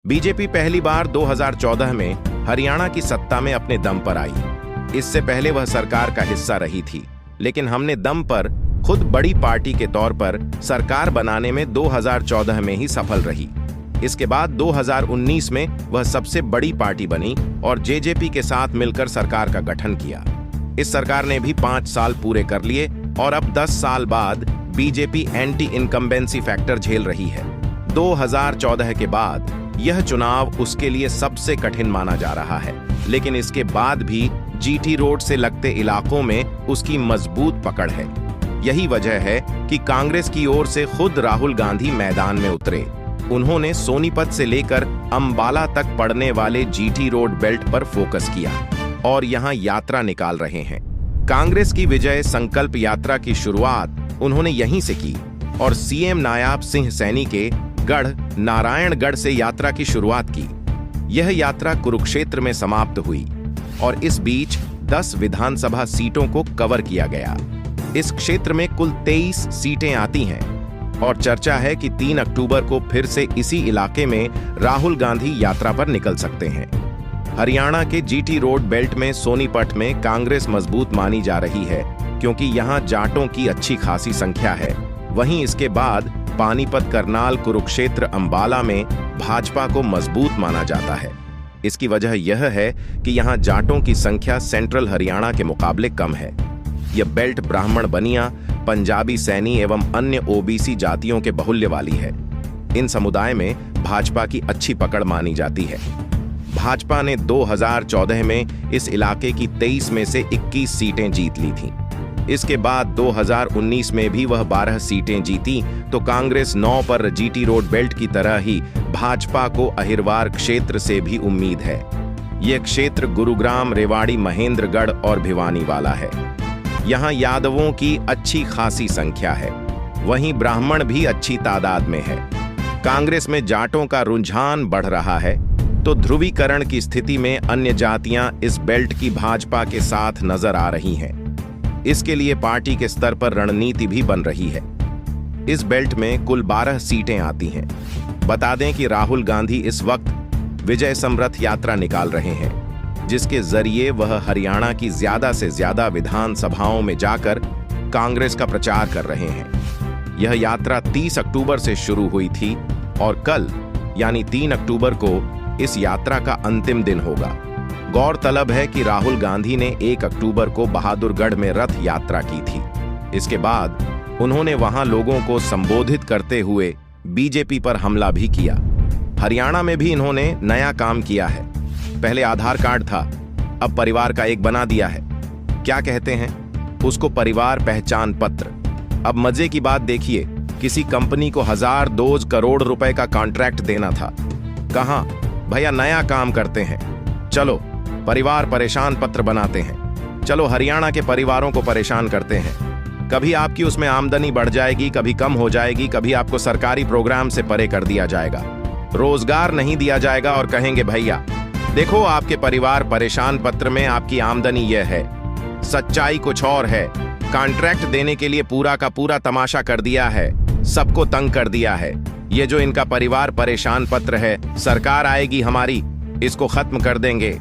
BJP पहली बार 2014 में हरियाणा की सत्ता में अपने दम पर आई। इससे पहले वह सरकार का हिस्सा रही थी, लेकिन हमने दम पर खुद बड़ी पार्टी के तौर पर सरकार बनाने में 2014 में ही सफल रही। इसके बाद 2019 में वह सबसे बड़ी पार्टी बनी और जेजेपी के साथ मिलकर सरकार का गठन किया। इस सरकार ने भी 5 साल पूरे कर लिए और अब 10 साल बाद बीजेपी एंटी इनकम्बेंसी फैक्टर झेल रही है। 2014 के बाद यह चुनाव उसके लिए सबसे कठिन माना जा रहा है, लेकिन इसके बाद भी जीटी रोड से लगते इलाकों में उसकी मजबूत पकड़ है। यही वजह है कि कांग्रेस की ओर से खुद राहुल गांधी मैदान में उतरे। उन्होंने सोनीपत से लेकर अंबाला तक पड़ने वाले जीटी रोड बेल्ट पर फोकस किया और यहां यात्रा निकाल रहे हैं। कांग्रेस की विजय संकल्प यात्रा की शुरुआत उन्होंने यहीं से की और सीएम नायाब सिंह सैनी के गढ़ नारायणगढ़ से यात्रा की शुरुआत की। यह यात्रा कुरुक्षेत्र में समाप्त हुई और इस बीच 10 विधानसभा सीटों को कवर किया गया। इस क्षेत्र में कुल 23 सीटें आती हैं और चर्चा है कि 3 अक्टूबर को फिर से इसी इलाके में राहुल गांधी यात्रा पर निकल सकते हैं। हरियाणा के जीटी रोड बेल्ट में सोनीपत में कांग्रेस मजबूत मानी जा रही है, क्योंकि यहां जाटों की अच्छी खासी संख्या है। वहीं इसके बाद पानीपत, करनाल, कुरुक्षेत्र, अंबाला में भाजपा को मजबूत माना जाता है। इसकी वजह यह है कि यहां जाटों की संख्या सेंट्रल हरियाणा के मुकाबले कम है। यह बेल्ट ब्राह्मण, बनिया, पंजाबी, सैनी एवं अन्य ओबीसी जातियों के बाहुल्य वाली है। इन समुदाय में भाजपा की अच्छी पकड़ मानी जाती है। भाजपा ने 2014 में इस इलाके की 23 में से 21 सीटें जीत ली थीं। इसके बाद 2019 में भी वह 12 सीटें जीती, तो कांग्रेस 9 पर जीटी रोड बेल्ट की तरह ही भाजपा को अहिरवार क्षेत्र से भी उम्मीद है। यह क्षेत्र गुरुग्राम, रेवाड़ी, महेंद्रगढ़ और भिवानी वाला है। यहाँ यादवों की अच्छी खासी संख्या है, वहीं ब्राह्मण भी अच्छी तादाद में है। कांग्रेस में जाटों का रुझान बढ़ रहा है, तो ध्रुवीकरण की स्थिति में अन्य जातियां इस बेल्ट की भाजपा के साथ नजर आ रही हैं। इसके लिए पार्टी के स्तर पर रणनीति भी बन रही है। इस बेल्ट में कुल 12 सीटें आती हैं। बता दें कि राहुल गांधी इस वक्त विजय समरथ यात्रा निकाल रहे हैं, जिसके जरिए वह हरियाणा की ज्यादा से ज्यादा विधानसभाओं में जाकर कांग्रेस का प्रचार कर रहे हैं। यह यात्रा 30 अक्टूबर से शुरू हुई थी और कल यानी 3 अक्टूबर को इस यात्रा का अंतिम दिन होगा। गौरतलब है कि राहुल गांधी ने 1 अक्टूबर को बहादुरगढ़ में रथ यात्रा की थी। इसके बाद उन्होंने वहां लोगों को संबोधित करते हुए बीजेपी पर हमला भी किया। हरियाणा में भी इन्होंने नया काम किया है। पहले आधार कार्ड था, अब परिवार का एक बना दिया है। क्या कहते हैं उसको, परिवार पहचान पत्र। अब मजे की बात देखिए, किसी कंपनी को 1000 डोज करोड़ रुपए का कॉन्ट्रैक्ट देना था। कहां भैया, नया काम करते हैं। चलो परिवार परेशान पत्र बनाते हैं। चलो हरियाणा के परिवारों को परेशान करते हैं। कभी आपकी उसमें आमदनी बढ़ जाएगी, कभी कम हो जाएगी, कभी आपको सरकारी प्रोग्राम से परे कर दिया जाएगा, रोजगार नहीं दिया जाएगा और कहेंगे भैया देखो आपके परिवार परेशान पत्र में आपकी आमदनी यह है। सच्चाई कुछ और है। कॉन्ट्रैक्ट देने के लिए पूरा का पूरा तमाशा कर दिया है, सबको तंग कर दिया है। ये जो इनका परिवार परेशान पत्र है, सरकार आएगी हमारी, इसको खत्म कर देंगे।